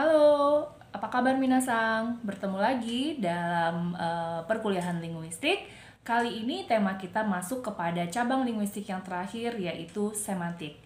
Halo, apa kabar minasang? Bertemu lagi dalam perkuliahan linguistik. Kali ini tema kita masuk kepada cabang linguistik yang terakhir yaitu semantik.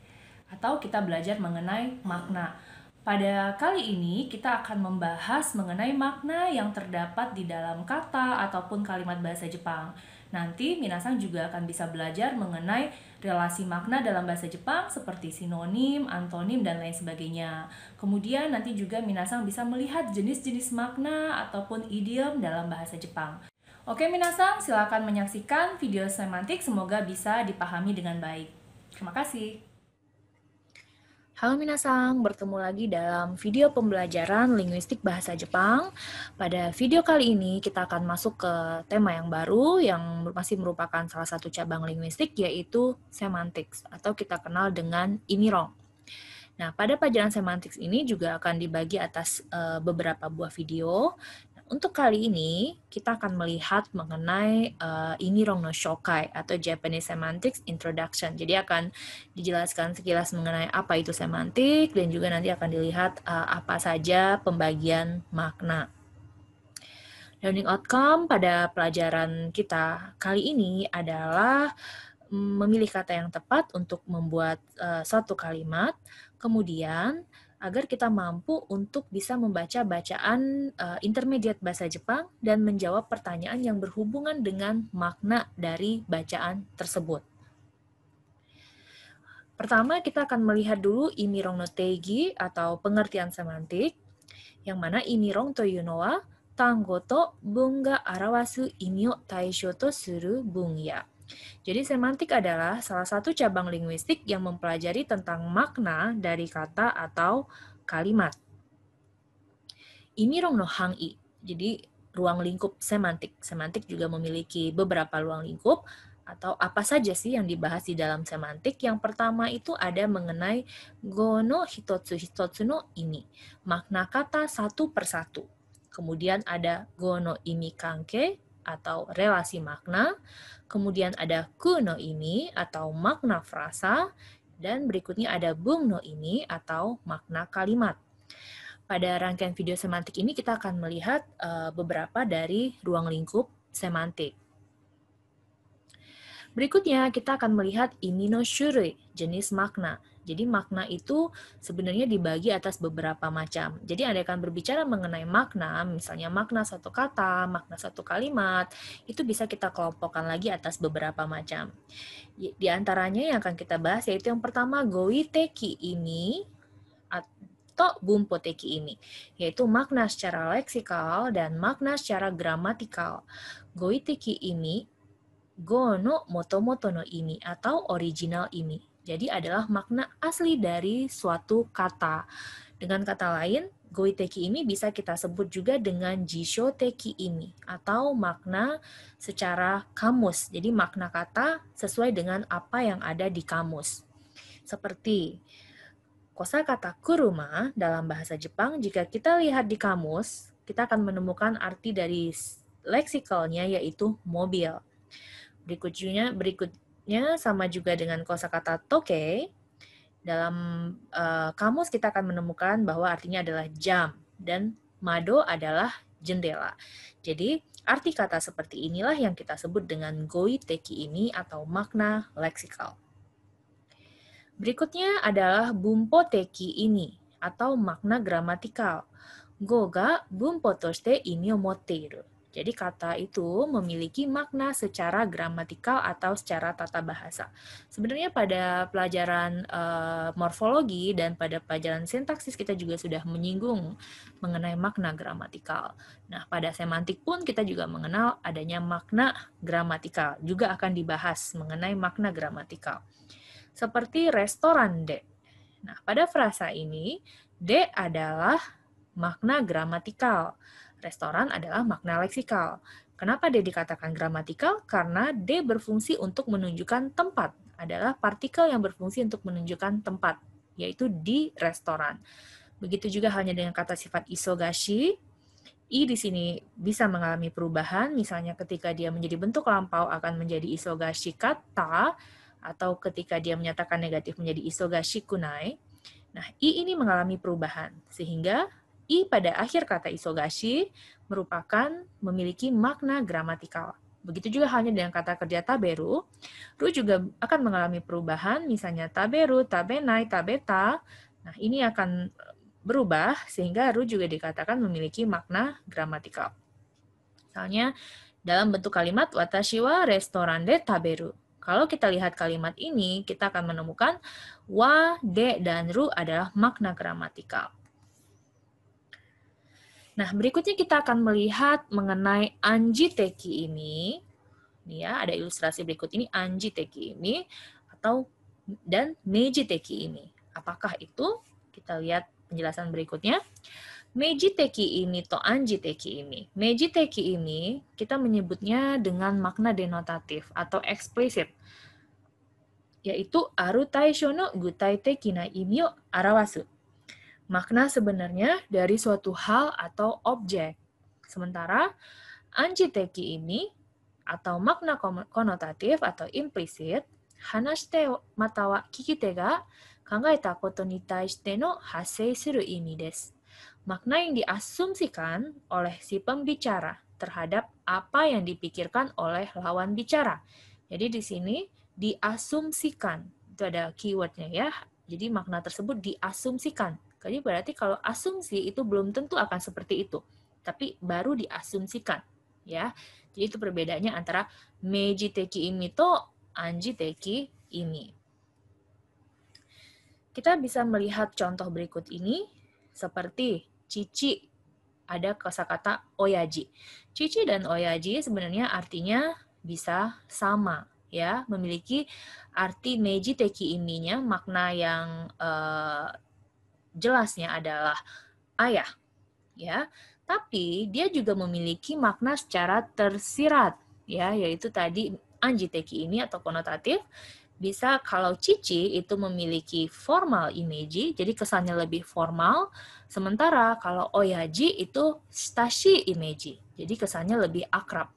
Atau kita belajar mengenai makna. Pada kali ini kita akan membahas mengenai makna yang terdapat di dalam kata ataupun kalimat bahasa Jepang. Nanti minasang juga akan bisa belajar mengenai relasi makna dalam bahasa Jepang seperti sinonim, antonim, dan lain sebagainya. Kemudian nanti juga minasang bisa melihat jenis-jenis makna ataupun idiom dalam bahasa Jepang. Oke minasang, silakan menyaksikan video semantik, semoga bisa dipahami dengan baik. Terima kasih. Halo minasang, bertemu lagi dalam video pembelajaran linguistik bahasa Jepang. Pada video kali ini kita akan masuk ke tema yang baru yang masih merupakan salah satu cabang linguistik yaitu semantics atau kita kenal dengan imirong. Nah, pada pelajaran semantics ini juga akan dibagi atas beberapa buah video. Untuk kali ini, kita akan melihat mengenai Imirong no Shokai atau Japanese Semantics Introduction. Jadi akan dijelaskan sekilas mengenai apa itu semantik dan juga nanti akan dilihat apa saja pembagian makna. Learning outcome pada pelajaran kita kali ini adalah memilih kata yang tepat untuk membuat suatu kalimat, kemudian agar kita mampu untuk bisa membaca bacaan intermediate bahasa Jepang dan menjawab pertanyaan yang berhubungan dengan makna dari bacaan tersebut. Pertama, kita akan melihat dulu imirong no teigi atau pengertian semantik, yang mana imirong to yuno wa tango to bunga arawasu imi o taisho to suru bunya. Jadi semantik adalah salah satu cabang linguistik yang mempelajari tentang makna dari kata atau kalimat. Imirong no hangi, jadi ruang lingkup semantik. Semantik juga memiliki beberapa ruang lingkup, atau apa saja sih yang dibahas di dalam semantik. Yang pertama itu ada mengenai go no hitotsu hitotsu no ini, makna kata satu persatu. Kemudian ada go no imi kanke, atau relasi makna. Kemudian ada ku no imi, atau makna frasa. Dan berikutnya ada bung no imi, atau makna kalimat. Pada rangkaian video semantik ini kita akan melihat beberapa dari ruang lingkup semantik. Berikutnya kita akan melihat imi no shurui, jenis makna. Jadi makna itu sebenarnya dibagi atas beberapa macam. Jadi Anda akan berbicara mengenai makna, misalnya makna satu kata, makna satu kalimat, itu bisa kita kelompokkan lagi atas beberapa macam. Di antaranya yang akan kita bahas yaitu yang pertama goiteki ini atau bumpoteki ini, yaitu makna secara leksikal dan makna secara gramatikal. Goiteki ini go no motomoto no imi atau original imi. Jadi adalah makna asli dari suatu kata. Dengan kata lain, goiteki ini bisa kita sebut juga dengan jishoteki imi atau makna secara kamus. Jadi makna kata sesuai dengan apa yang ada di kamus. Seperti kosakata kuruma dalam bahasa Jepang, jika kita lihat di kamus, kita akan menemukan arti dari leksikalnya yaitu mobil. Berikutnya sama juga dengan kosakata toke. Dalam kamus kita akan menemukan bahwa artinya adalah jam dan mado adalah jendela. Jadi arti kata seperti inilah yang kita sebut dengan goiteki ini atau makna leksikal. Berikutnya adalah bumpoteki ini atau makna gramatikal. Go ga bunpo toshite imi o motteiru. Jadi kata itu memiliki makna secara gramatikal atau secara tata bahasa. Sebenarnya pada pelajaran morfologi dan pada pelajaran sintaksis kita juga sudah menyinggung mengenai makna gramatikal. Nah, pada semantik pun kita juga mengenal adanya makna gramatikal. Juga akan dibahas mengenai makna gramatikal. Seperti restoran de. Nah, pada frasa ini, de adalah makna gramatikal. Restoran adalah makna leksikal. Kenapa D dikatakan gramatikal? Karena D berfungsi untuk menunjukkan tempat. Adalah partikel yang berfungsi untuk menunjukkan tempat, yaitu di restoran. Begitu juga halnya dengan kata sifat isogashi. I di sini bisa mengalami perubahan, misalnya ketika dia menjadi bentuk lampau akan menjadi isogashi kata, atau ketika dia menyatakan negatif menjadi isogashi kunai. Nah, I ini mengalami perubahan, sehingga I pada akhir kata isogashi merupakan memiliki makna gramatikal. Begitu juga halnya dengan kata kerja taberu, ru juga akan mengalami perubahan, misalnya taberu, tabenai, tabeta. Nah, ini akan berubah sehingga ru juga dikatakan memiliki makna gramatikal. Misalnya, dalam bentuk kalimat watashi wa restoran de taberu. Kalau kita lihat kalimat ini, kita akan menemukan wa, de, dan ru adalah makna gramatikal. Nah, berikutnya kita akan melihat mengenai anji teki ini. Nih ya, ada ilustrasi berikut ini anji teki ini dan meiji teki ini. Apakah itu? Kita lihat penjelasan berikutnya. Meiji teki ini atau anji teki ini. Meiji teki ini kita menyebutnya dengan makna denotatif atau eksplisit, yaitu aru taisho no gutai teki na imi o arawasu. Makna sebenarnya dari suatu hal atau objek. Sementara anji teki ini atau makna konotatif atau implisit, hanashite mata wa kikite ga kangaeta koto ni taishite no hassei suru imi desu. Makna yang diasumsikan oleh si pembicara terhadap apa yang dipikirkan oleh lawan bicara. Jadi di sini diasumsikan, itu ada keywordnya ya. Jadi makna tersebut diasumsikan. Jadi berarti kalau asumsi itu belum tentu akan seperti itu, tapi baru diasumsikan, ya. Jadi itu perbedaannya antara meiji teki imi to anji teki imi. Kita bisa melihat contoh berikut ini seperti cici, ada kosakata oyaji. Cici dan oyaji sebenarnya artinya bisa sama, ya, memiliki arti meiji teki imi-nya, makna yang jelasnya adalah ayah, ya. Tapi dia juga memiliki makna secara tersirat, ya, yaitu tadi anji teki ini atau konotatif. Bisa kalau cici itu memiliki formal imeji, jadi kesannya lebih formal. Sementara kalau oyaji itu stashi imeji, jadi kesannya lebih akrab.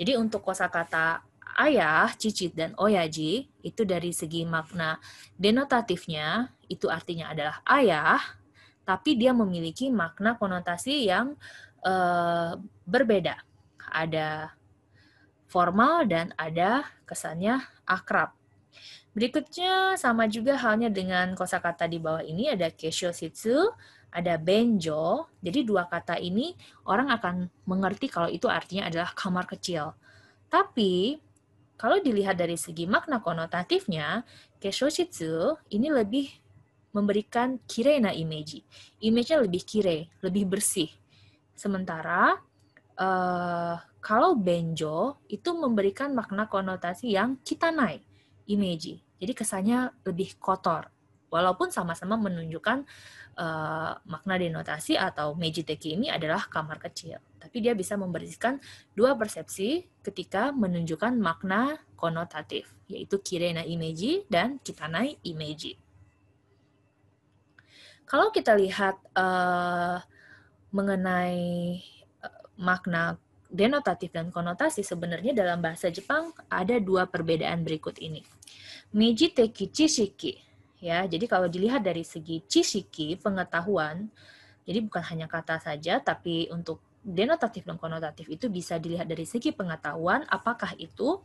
Jadi untuk kosakata ayah, cici, dan oyaji, itu dari segi makna denotatifnya, itu artinya adalah ayah, tapi dia memiliki makna konotasi yang berbeda. Ada formal dan ada kesannya akrab. Berikutnya sama juga halnya dengan kosakata di bawah ini, ada keshoshitsu, ada benjo. Jadi dua kata ini orang akan mengerti kalau itu artinya adalah kamar kecil. Tapi kalau dilihat dari segi makna konotatifnya, keshoshitsu ini lebih memberikan kirei na imeji. Image-nya lebih kirei, lebih bersih. Sementara kalau benjo itu memberikan makna konotasi yang kitanai imeji. Jadi kesannya lebih kotor. Walaupun sama-sama menunjukkan makna denotasi atau meiji teki ini adalah kamar kecil. Tapi dia bisa membersihkan dua persepsi ketika menunjukkan makna konotatif, yaitu kirei na imeji dan kitanai imeji. Kalau kita lihat mengenai makna denotatif dan konotasi, sebenarnya dalam bahasa Jepang ada dua perbedaan berikut ini. Meiji teki chishiki, ya. Jadi kalau dilihat dari segi chishiki, pengetahuan, jadi bukan hanya kata saja, tapi untuk denotatif dan konotatif itu bisa dilihat dari segi pengetahuan, apakah itu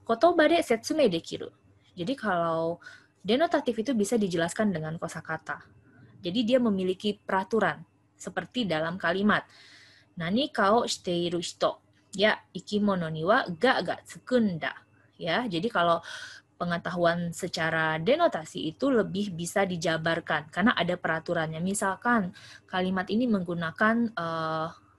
kotoba de setsume dekiru. Jadi kalau denotatif itu bisa dijelaskan dengan kosakata. Jadi dia memiliki peraturan, seperti dalam kalimat nani kao shiteiru hito, ya ikimono ni wa ga ga tsukunda. Ya, jadi kalau pengetahuan secara denotasi itu lebih bisa dijabarkan karena ada peraturannya. Misalkan kalimat ini menggunakan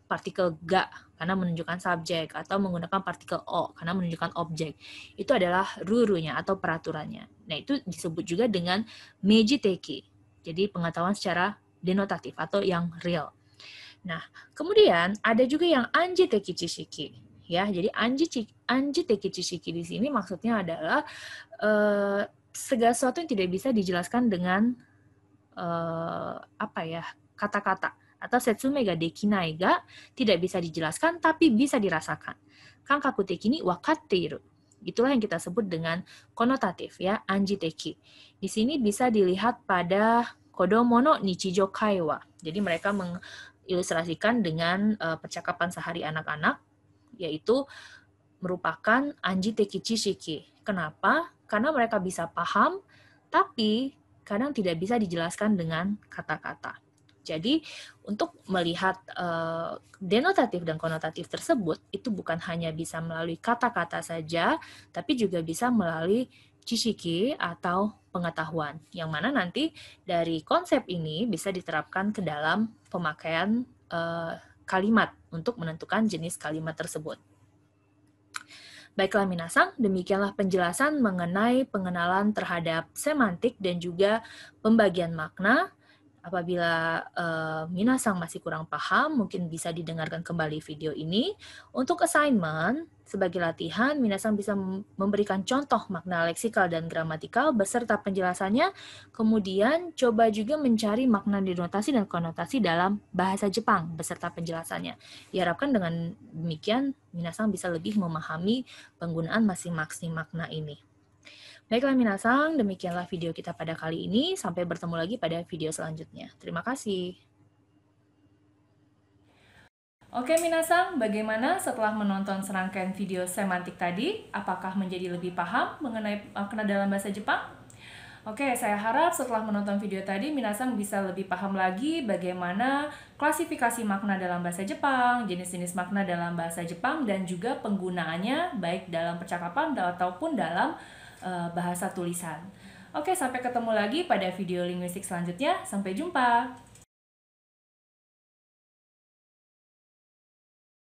partikel ga karena menunjukkan subjek atau menggunakan partikel o karena menunjukkan objek. Itu adalah rurunya atau peraturannya. Nah, itu disebut juga dengan meiji teki. Jadi pengetahuan secara denotatif atau yang real. Nah, kemudian ada juga yang anji teki chishiki. Ya, jadi anji teki chishiki di sini maksudnya adalah segala sesuatu yang tidak bisa dijelaskan dengan kata-kata atau setsume ga dekinai ga tidak bisa dijelaskan tapi bisa dirasakan. Kankaku teki ni wakatteiru. Itulah yang kita sebut dengan konotatif, ya, anji teki. Di sini bisa dilihat pada kodomo no nichijou kaiwa. Jadi mereka mengilustrasikan dengan percakapan sehari anak-anak, yaitu merupakan Anji Tekichi Shiki. Kenapa? Karena mereka bisa paham, tapi kadang tidak bisa dijelaskan dengan kata-kata. Jadi, untuk melihat denotatif dan konotatif tersebut, itu bukan hanya bisa melalui kata-kata saja, tapi juga bisa melalui cishiki atau pengetahuan, yang mana nanti dari konsep ini bisa diterapkan ke dalam pemakaian kalimat untuk menentukan jenis kalimat tersebut. Baiklah minasang, demikianlah penjelasan mengenai pengenalan terhadap semantik dan juga pembagian makna. Apabila minasang masih kurang paham, mungkin bisa didengarkan kembali video ini. Untuk assignment, sebagai latihan, minasang bisa memberikan contoh makna leksikal dan gramatikal beserta penjelasannya. Kemudian, coba juga mencari makna denotasi dan konotasi dalam bahasa Jepang beserta penjelasannya. Diharapkan dengan demikian, minasang bisa lebih memahami penggunaan masing-masing makna ini. Baiklah minasang, demikianlah video kita pada kali ini. Sampai bertemu lagi pada video selanjutnya. Terima kasih. Oke minasang, bagaimana setelah menonton serangkaian video semantik tadi? Apakah menjadi lebih paham mengenai makna dalam bahasa Jepang? Oke, saya harap setelah menonton video tadi, minasang bisa lebih paham lagi bagaimana klasifikasi makna dalam bahasa Jepang, jenis-jenis makna dalam bahasa Jepang, dan juga penggunaannya baik dalam percakapan ataupun dalam bahasa tulisan. Oke, sampai ketemu lagi pada video linguistik selanjutnya. Sampai jumpa!